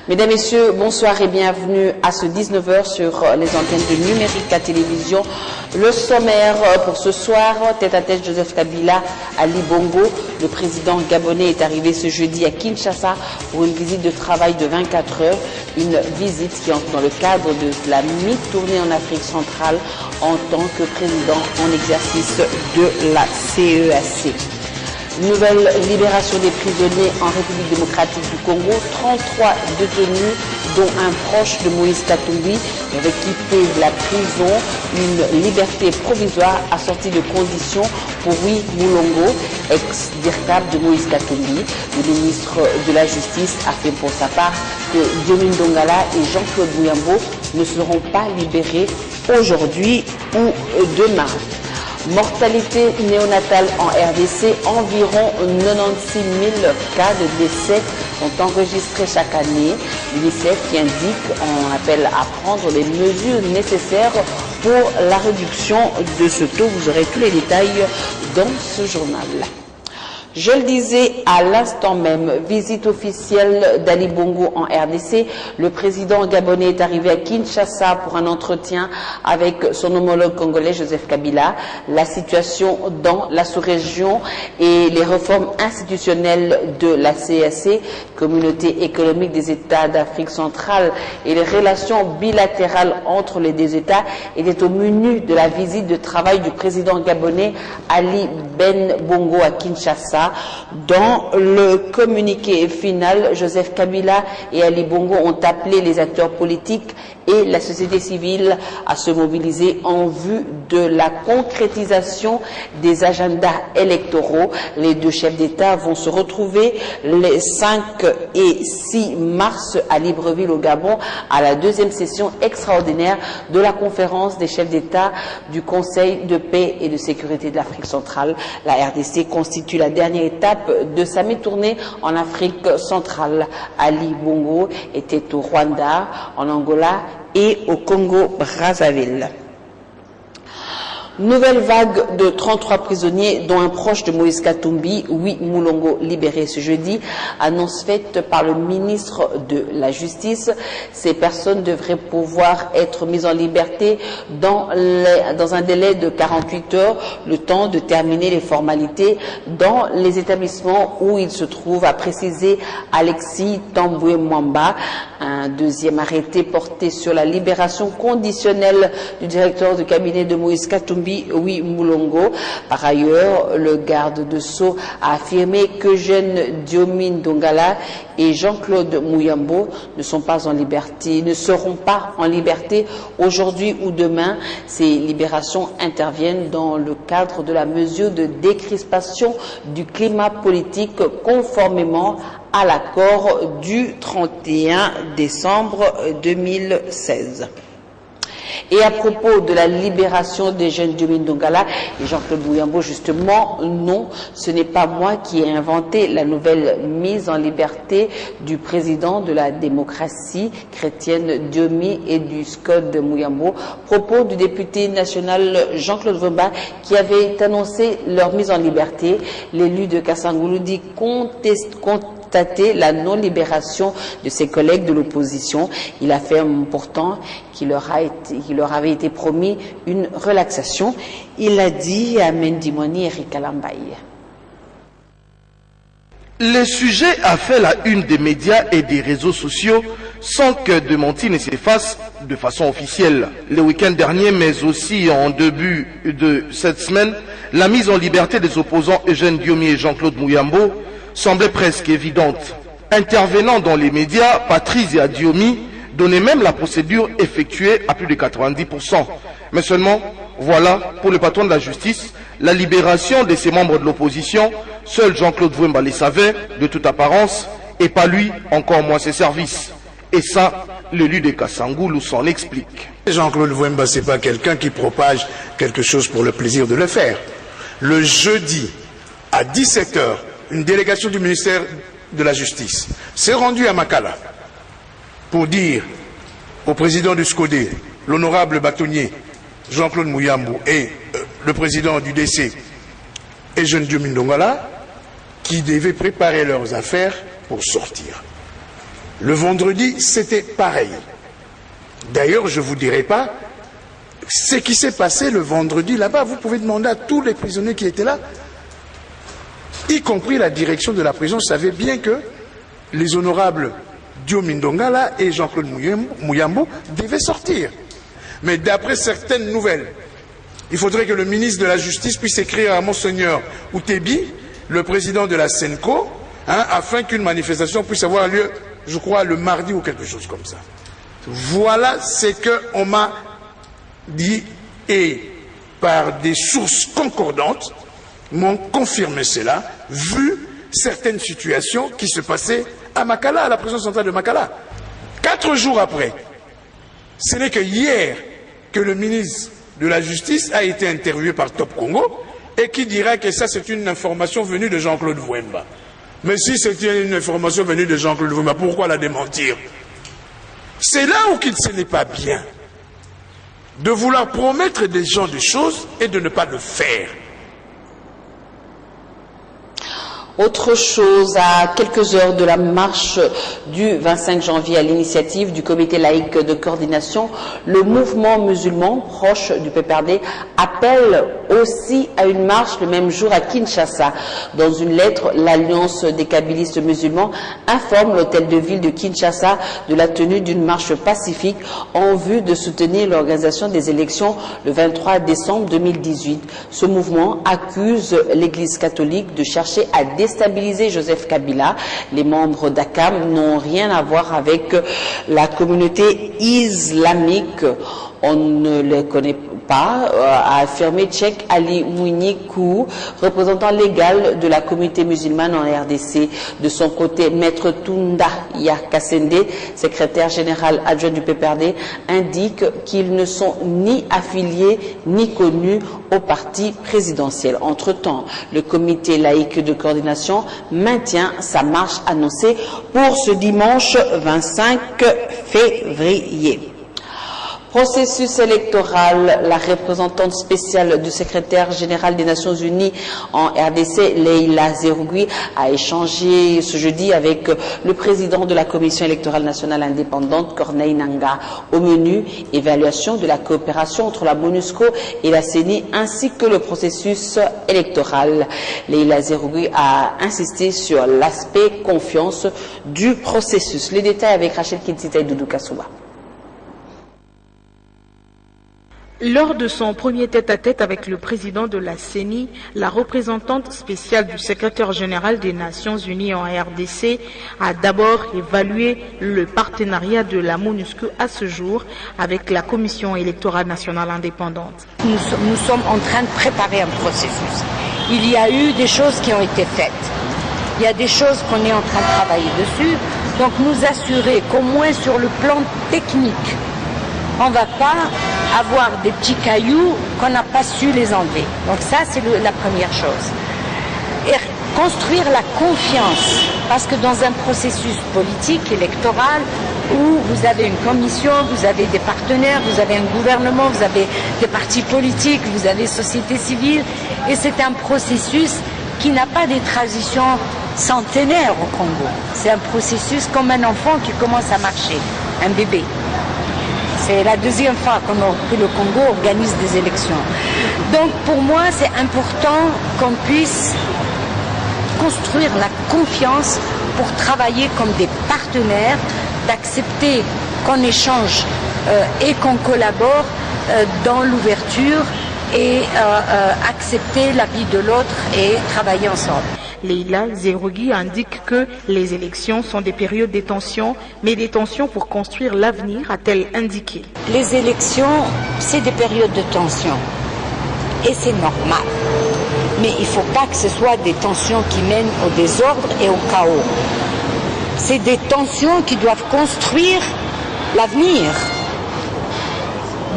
Mesdames, Messieurs, bonsoir et bienvenue à ce 19h sur les antennes de Numérique à télévision. Le sommaire pour ce soir, tête à tête Joseph Kabila, Ali Bongo. Le président gabonais est arrivé ce jeudi à Kinshasa pour une visite de travail de 24 heures. Une visite qui entre dans le cadre de la mi-tournée en Afrique centrale en tant que président en exercice de la CEAC. Nouvelle libération des prisonniers en République démocratique du Congo. 33 détenus, dont un proche de Moïse Katumbi, avait quitté la prison. Une liberté provisoire assortie de conditions pour Wi Mulongo, ex-DIRCAP de Moïse Katumbi. Le ministre de la Justice a fait pour sa part que Diomi Ndongala et Jean-Claude Muyambo ne seront pas libérés aujourd'hui ou demain. Mortalité néonatale en RDC, environ 96 000 cas de décès sont enregistrés chaque année. L'UNICEF qui indique, on appelle à prendre les mesures nécessaires pour la réduction de ce taux. Vous aurez tous les détails dans ce journal. Je le disais à l'instant même, visite officielle d'Ali Bongo en RDC. Le président gabonais est arrivé à Kinshasa pour un entretien avec son homologue congolais Joseph Kabila. La situation dans la sous-région et les réformes institutionnelles de la CEAC, Communauté économique des États d'Afrique centrale, et les relations bilatérales entre les deux États étaient au menu de la visite de travail du président gabonais Ali Bongo à Kinshasa. Dans le communiqué final, Joseph Kabila et Ali Bongo ont appelé les acteurs politiques et la société civile à se mobiliser en vue de la concrétisation des agendas électoraux. Les deux chefs d'État vont se retrouver les 5 et 6 mars à Libreville au Gabon à la deuxième session extraordinaire de la conférence des chefs d'État du Conseil de paix et de sécurité de l'Afrique centrale. La RDC constitue la dernière étape de sa mi-tournée en Afrique centrale. Ali Bongo était au Rwanda, en Angola et au Congo-Brazzaville. Nouvelle vague de 33 prisonniers, dont un proche de Moïse Katumbi, Wi Mulongo, libéré ce jeudi. Annonce faite par le ministre de la Justice. Ces personnes devraient pouvoir être mises en liberté dans un délai de 48 heures, le temps de terminer les formalités dans les établissements où ils se trouvent, a précisé Alexis Tamboué Mwamba. Un deuxième arrêté porté sur la libération conditionnelle du directeur du cabinet de Moïse Katumbi, Wi Mulongo. Par ailleurs, le garde de Sceaux a affirmé que jeune Diomi Ndongala et Jean-Claude Muyambo ne seront pas en liberté aujourd'hui ou demain. Ces libérations interviennent dans le cadre de la mesure de décrispation du climat politique conformément à l'accord du 31 décembre 2016. Et à propos de la libération des jeunes Diomi Ndongala et Jean-Claude Muyambo, justement, non, ce n'est pas moi qui ai inventé la nouvelle mise en liberté du président de la démocratie chrétienne Diomi et du SCOD Muyambo. Propos du député national Jean-Claude Vemba qui avait annoncé leur mise en liberté. L'élu de Kasangulu dit constater la non-libération de ses collègues de l'opposition. Il affirme pourtant qu'il leur avait été promis une relaxation. Il l'a dit à Mendimoni Eric Alambaye. Le sujet a fait la une des médias et des réseaux sociaux sans que de mentir ne s'efface de façon officielle. Le week-end dernier, mais aussi en début de cette semaine, la mise en liberté des opposants Eugène Diomi et Jean-Claude Muyambo semblait presque évidente. Intervenant dans les médias, Patrice Diomi donnait même la procédure effectuée à plus de 90%. Mais seulement, voilà, pour le patron de la justice, la libération de ses membres de l'opposition, seul Jean-Claude Vemba le savait, de toute apparence, et pas lui, encore moins ses services. Et ça, l'élu de Kasangulu s'en explique. Jean-Claude Vemba, c'est pas quelqu'un qui propage quelque chose pour le plaisir de le faire. Le jeudi, à 17 h, une délégation du ministère de la Justice s'est rendue à Makala pour dire au président du SCODE, l'honorable bâtonnier Jean-Claude Muyambo et le président du DC, Eugène Diomi Ndongala, qui devaient préparer leurs affaires pour sortir. Le vendredi, c'était pareil. D'ailleurs, je ne vous dirai pas ce qui s'est passé le vendredi là-bas. Vous pouvez demander à tous les prisonniers qui étaient là, y compris la direction de la prison, savait bien que les honorables Dio Mindongala et Jean-Claude Mouyambo devaient sortir. Mais d'après certaines nouvelles, il faudrait que le ministre de la Justice puisse écrire à Monseigneur Outebi, le président de la Senco, afin qu'une manifestation puisse avoir lieu, je crois, le mardi ou quelque chose comme ça. Voilà ce qu'on m'a dit, et par des sources concordantes m'ont confirmé cela, vu certaines situations qui se passaient à Makala, à la prison centrale de Makala. 4 jours après, ce n'est que hier que le ministre de la Justice a été interviewé par Top Congo et qui dira que ça c'est une information venue de Jean-Claude Wemba. Mais si c'était une information venue de Jean-Claude Wemba, pourquoi la démentir? C'est là où ce n'est pas bien de vouloir promettre des gens des choses et de ne pas le faire. Autre chose, à quelques heures de la marche du 25 janvier à l'initiative du comité laïque de coordination, le mouvement musulman proche du PPRD appelle aussi à une marche le même jour à Kinshasa. Dans une lettre, l'Alliance des kabbalistes musulmans informe l'hôtel de ville de Kinshasa de la tenue d'une marche pacifique en vue de soutenir l'organisation des élections le 23 décembre 2018. Ce mouvement accuse l'Église catholique de chercher à déstabiliser Joseph Kabila. Les membres d'ACAM n'ont rien à voir avec la communauté islamique. On ne les connaît pas, a affirmé Cheikh Ali Mounikou, représentant légal de la communauté musulmane en RDC. De son côté, Maître Tunda Yakasende, secrétaire général adjoint du PPRD, indique qu'ils ne sont ni affiliés ni connus au parti présidentiel. Entre-temps, le comité laïque de coordination maintient sa marche annoncée pour ce dimanche 25 février. Processus électoral, la représentante spéciale du secrétaire général des Nations Unies en RDC, Leila Zerougui, a échangé ce jeudi avec le président de la Commission électorale nationale indépendante, Corneille Nangaa. Au menu, évaluation de la coopération entre la MONUSCO et la CENI, ainsi que le processus électoral. Leila Zerougui a insisté sur l'aspect confiance du processus. Les détails avec Rachel Kinsita et Doudou Kasouba. Lors de son premier tête-à-tête avec le président de la CENI, la représentante spéciale du secrétaire général des Nations Unies en RDC a d'abord évalué le partenariat de la MONUSCO à ce jour avec la Commission électorale nationale indépendante. Nous sommes en train de préparer un processus. Il y a eu des choses qui ont été faites. Il y a des choses qu'on est en train de travailler dessus. Donc nous assurer qu'au moins sur le plan technique, on ne va pas avoir des petits cailloux qu'on n'a pas su les enlever. Donc ça, c'est la première chose. Et construire la confiance, parce que dans un processus politique, électoral, où vous avez une commission, vous avez des partenaires, vous avez un gouvernement, vous avez des partis politiques, vous avez société civile, et c'est un processus qui n'a pas des traditions centenaires au Congo. C'est un processus comme un enfant qui commence à marcher, un bébé. C'est la deuxième fois que le Congo organise des élections. Donc pour moi, c'est important qu'on puisse construire la confiance pour travailler comme des partenaires, d'accepter qu'on échange et qu'on collabore dans l'ouverture et accepter l'avis de l'autre et travailler ensemble. Leila Zerougui indique que les élections sont des périodes de tension, mais des tensions pour construire l'avenir, a-t-elle indiqué. Les élections, c'est des périodes de tension. Et c'est normal. Mais il ne faut pas que ce soit des tensions qui mènent au désordre et au chaos. C'est des tensions qui doivent construire l'avenir.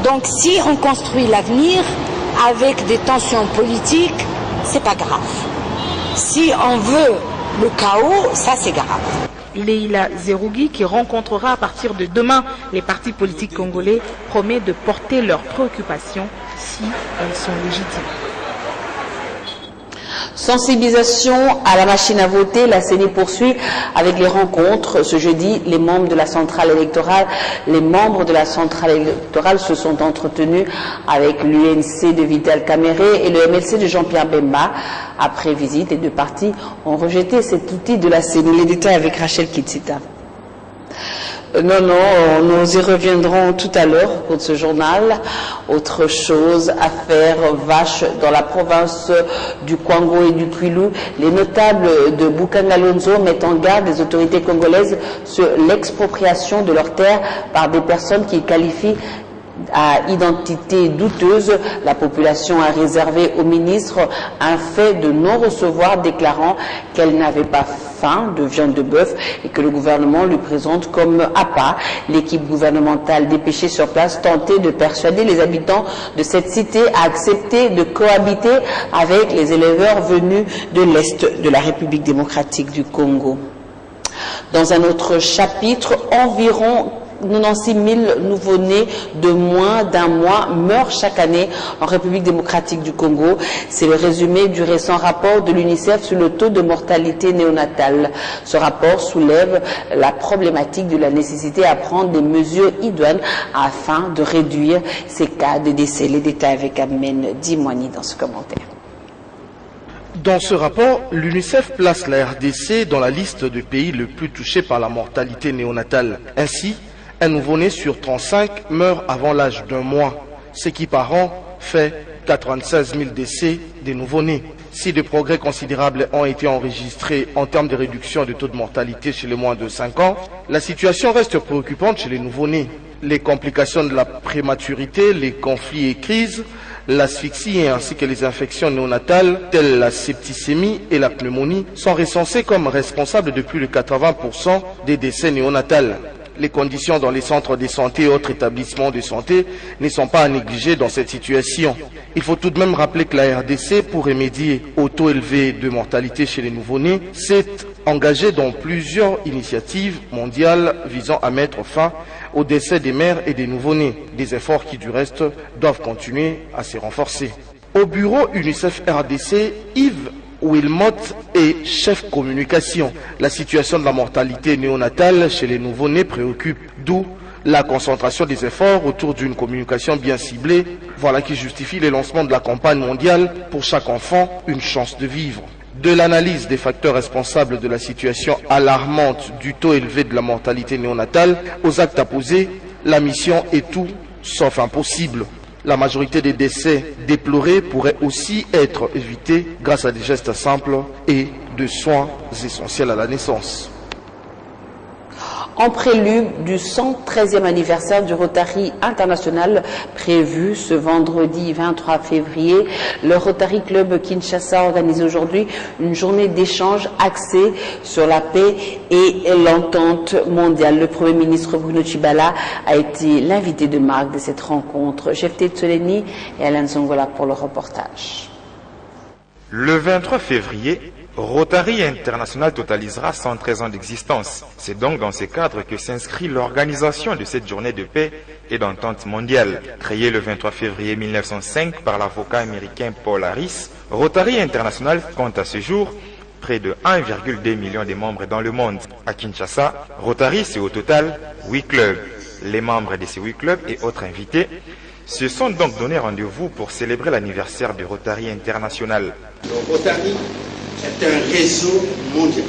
Donc si on construit l'avenir avec des tensions politiques, c'est pas grave. Si on veut le chaos, ça c'est grave. Leila Zerougui, qui rencontrera à partir de demain les partis politiques congolais, promet de porter leurs préoccupations si elles sont légitimes. Sensibilisation à la machine à voter, la CENI poursuit avec les rencontres. Ce jeudi, les membres de la centrale électorale se sont entretenus avec l'UNC de Vital Kamere et le MLC de Jean-Pierre Bemba. Après visite, les deux partis ont rejeté cet outil de la CENI. Les détails avec Rachel Kitsita. Non, nous y reviendrons tout à l'heure pour ce journal. Autre chose, affaire vache dans la province du Kwango et du Kwilu. Les notables de Bukangalonzo mettent en garde les autorités congolaises sur l'expropriation de leurs terres par des personnes qui qualifient à identité douteuse. La population a réservé au ministre un fait de non-recevoir déclarant qu'elle n'avait pas faim de viande de bœuf et que le gouvernement lui présente comme appât. L'équipe gouvernementale dépêchée sur place tentait de persuader les habitants de cette cité à accepter de cohabiter avec les éleveurs venus de l'Est de la République démocratique du Congo. Dans un autre chapitre, environ 96 000 nouveau-nés de moins d'un mois meurent chaque année en République démocratique du Congo. C'est le résumé du récent rapport de l'UNICEF sur le taux de mortalité néonatale. Ce rapport soulève la problématique de la nécessité à prendre des mesures idoines afin de réduire ces cas de décès. Les détails avec Amen Dimwani dans ce commentaire. Dans ce rapport, l'UNICEF place la RDC dans la liste de pays les plus touchés par la mortalité néonatale. Ainsi, un nouveau-né sur 35 meurt avant l'âge d'un mois, ce qui par an fait 96 000 décès des nouveau-nés. Si des progrès considérables ont été enregistrés en termes de réduction du taux de mortalité chez les moins de 5 ans, la situation reste préoccupante chez les nouveau-nés. Les complications de la prématurité, les conflits et crises, l'asphyxie ainsi que les infections néonatales telles la septicémie et la pneumonie sont recensées comme responsables de plus de 80% des décès néonatals. Les conditions dans les centres de santé et autres établissements de santé ne sont pas à négliger dans cette situation. Il faut tout de même rappeler que la RDC, pour remédier au taux élevé de mortalité chez les nouveau-nés, s'est engagée dans plusieurs initiatives mondiales visant à mettre fin au décès des mères et des nouveau-nés. Des efforts qui, du reste, doivent continuer à se renforcer. Au bureau UNICEF RDC, Yves Wilmot est chef communication. La situation de la mortalité néonatale chez les nouveau-nés préoccupe, d'où la concentration des efforts autour d'une communication bien ciblée. Voilà qui justifie le lancement de la campagne mondiale Pour chaque enfant, une chance de vivre. De l'analyse des facteurs responsables de la situation alarmante du taux élevé de la mortalité néonatale aux actes à poser, la mission est tout sauf impossible. La majorité des décès déplorés pourraient aussi être évités grâce à des gestes simples et de soins essentiels à la naissance. En prélude du 113e anniversaire du Rotary International prévu ce vendredi 23 février, le Rotary Club Kinshasa organise aujourd'hui une journée d'échange axée sur la paix et l'entente mondiale. Le Premier ministre Bruno Tshibala a été l'invité de marque de cette rencontre. Jefté Tsoleni et Alain Zongola pour le reportage. Le 23 février, Rotary International totalisera 113 ans d'existence. C'est donc dans ce cadre que s'inscrit l'organisation de cette journée de paix et d'entente mondiale. Créée le 23 février 1905 par l'avocat américain Paul Harris, Rotary International compte à ce jour près de 1,2 million de membres dans le monde. À Kinshasa, Rotary, c'est au total 8 clubs. Les membres de ces 8 clubs et autres invités se sont donc donné rendez-vous pour célébrer l'anniversaire du Rotary International. Le Rotary est un réseau mondial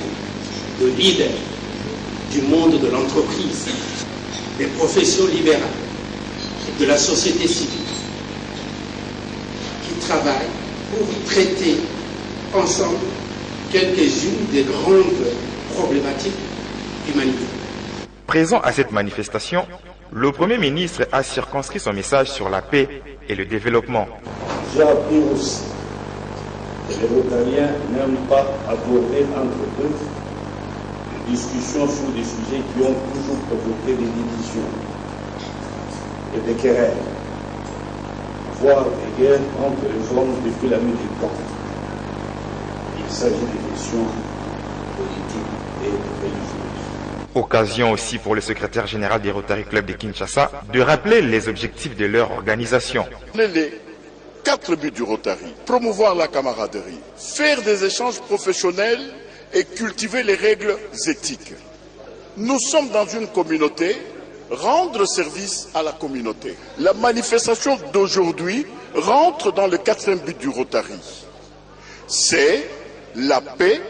de leaders du monde de l'entreprise, des professions libérales et de la société civile qui travaillent pour traiter ensemble quelques-unes des grandes problématiques humanitaires. Présent à cette manifestation, le Premier ministre a circonscrit son message sur la paix et le développement. J'ai appris aussi que les Rotariens n'aiment pas aborder entre eux des discussions sur des sujets qui ont toujours provoqué des divisions et des querelles, voire des guerres entre les hommes depuis la nuit du temps. Il s'agit de questions politiques et religieuses. Occasion aussi pour le secrétaire général des Rotary Club de Kinshasa de rappeler les objectifs de leur organisation. Les 4 buts du Rotary. Promouvoir la camaraderie, faire des échanges professionnels et cultiver les règles éthiques. Nous sommes dans une communauté, rendre service à la communauté. La manifestation d'aujourd'hui rentre dans le 4e but du Rotary. C'est la paix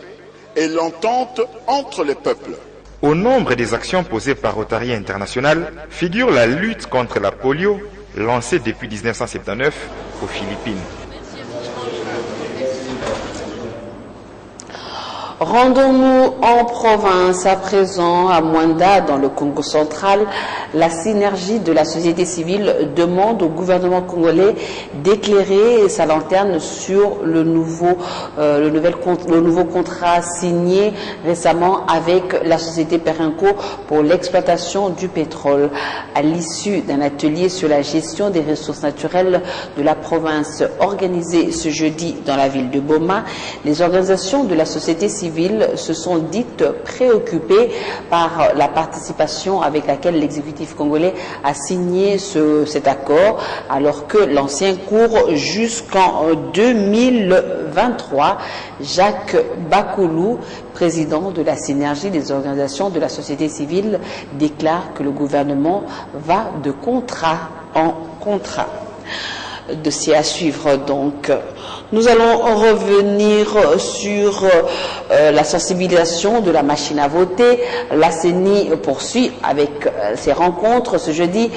et l'entente entre les peuples. Au nombre des actions posées par Rotary International figure la lutte contre la polio, lancée depuis 1979 aux Philippines. Rendons-nous en province à présent, à Mwanda, dans le Congo central. La synergie de la société civile demande au gouvernement congolais d'éclairer sa lanterne sur le nouveau contrat signé récemment avec la société Perenco pour l'exploitation du pétrole. À l'issue d'un atelier sur la gestion des ressources naturelles de la province organisé ce jeudi dans la ville de Boma, les organisations de la société civile se sont dites préoccupées par la participation avec laquelle l'exécutif congolais a signé cet accord, alors que l'ancien court jusqu'en 2023. Jacques Bakoulou, président de la synergie des organisations de la société civile, déclare que le gouvernement va de contrat en contrat. Dossier à suivre donc. Nous allons revenir sur la sensibilisation de la machine à voter. La CENI poursuit avec ses rencontres. Ce jeudi,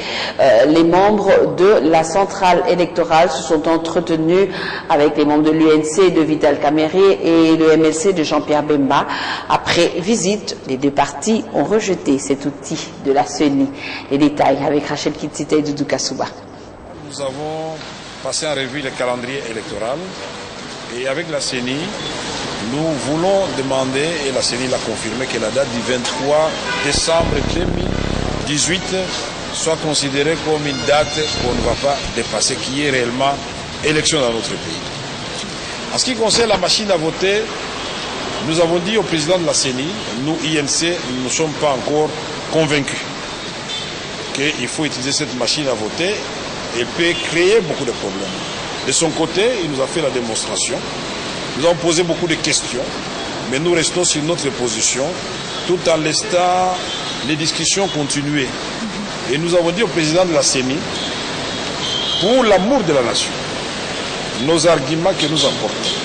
les membres de la centrale électorale se sont entretenus avec les membres de l'UNC de Vital Kamerhe et le MLC de Jean-Pierre Bemba. Après visite, les deux partis ont rejeté cet outil de la CENI. Les détails avec Rachel Kitsita et Doudou Kassouba. Nous avons passé en revue le calendrier électoral et avec la CENI, nous voulons demander, et la CENI l'a confirmé, que la date du 23 décembre 2018 soit considérée comme une date qu'on ne va pas dépasser, qui est réellement élection dans notre pays. En ce qui concerne la machine à voter, nous avons dit au président de la CENI, nous INC, nous ne sommes pas encore convaincus qu'il faut utiliser cette machine à voter. Et peut créer beaucoup de problèmes. De son côté, il nous a fait la démonstration. Nous avons posé beaucoup de questions, mais nous restons sur notre position, tout en laissant les discussions continuer. Et nous avons dit au président de la CENI, pour l'amour de la nation, nos arguments que nous apportons,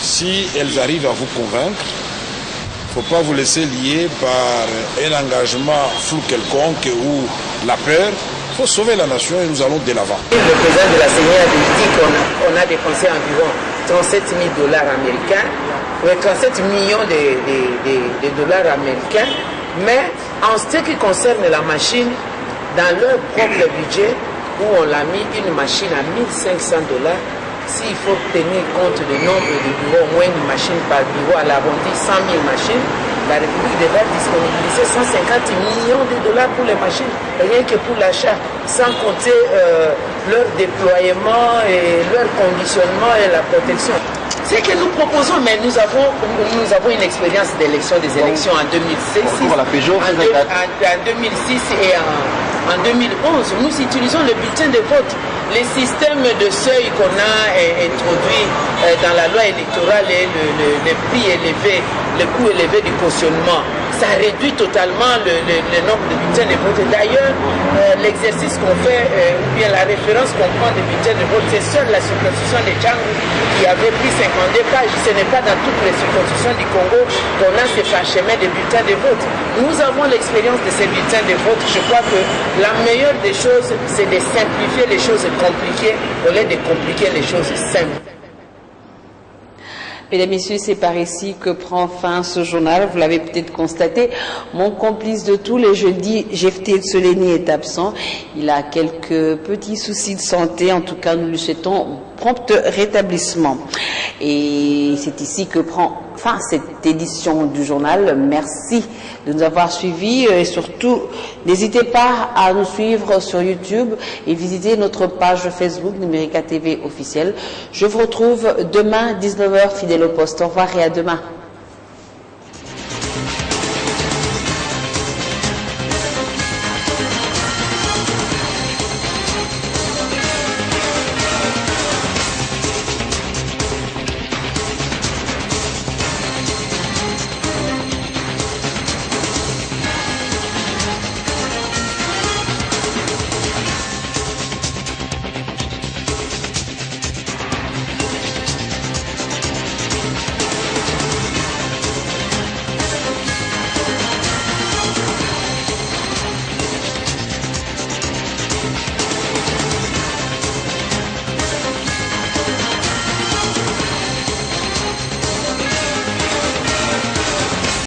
si elles arrivent à vous convaincre, il ne faut pas vous laisser lier par un engagement flou quelconque ou la peur. Il faut sauver la nation et nous allons de l'avant. Le président de la CENI a dit qu'on a dépensé environ 37 000 $ américains, 37 millions de dollars américains, mais en ce qui concerne la machine, dans leur propre budget, où on l'a mis une machine à 1 500 $, s'il faut tenir compte du nombre de bureaux, au moins une machine par bureau à l'arrondi, 100 000 machines, la République devra disponibiliser 150 millions de dollars pour les machines, rien que pour l'achat, sans compter leur déploiement et leur conditionnement et la protection. C'est que nous proposons, mais nous avons une expérience d'élection des élections en 2006, en 2006 et en 2011. Nous utilisons le bulletin de vote. Les systèmes de seuil qu'on a introduit dans la loi électorale et le prix élevé, le coût élevé du cautionnement, ça réduit totalement le nombre de bulletins de vote. D'ailleurs, l'exercice qu'on fait, ou bien la référence qu'on prend des bulletins de vote, c'est seule la circonscription de Django qui avait pris 52 pages. Ce n'est pas dans toutes les circonscriptions du Congo qu'on a ces parchemins de bulletins de vote. Nous avons l'expérience de ces bulletins de vote. Je crois que la meilleure des choses, c'est de simplifier les choses compliquées au lieu de compliquer les choses simples. Mesdames, Messieurs, c'est par ici que prend fin ce journal. Vous l'avez peut-être constaté. Mon complice de tous les jeudis, Jephté Tsoleni, est absent. Il a quelques petits soucis de santé. En tout cas, nous lui souhaitons prompt rétablissement. Et c'est ici que prend fin cette édition du journal. Merci de nous avoir suivis et surtout, n'hésitez pas à nous suivre sur YouTube et visiter notre page Facebook Numérica TV officielle. Je vous retrouve demain 19h fidèle au poste. Au revoir et à demain.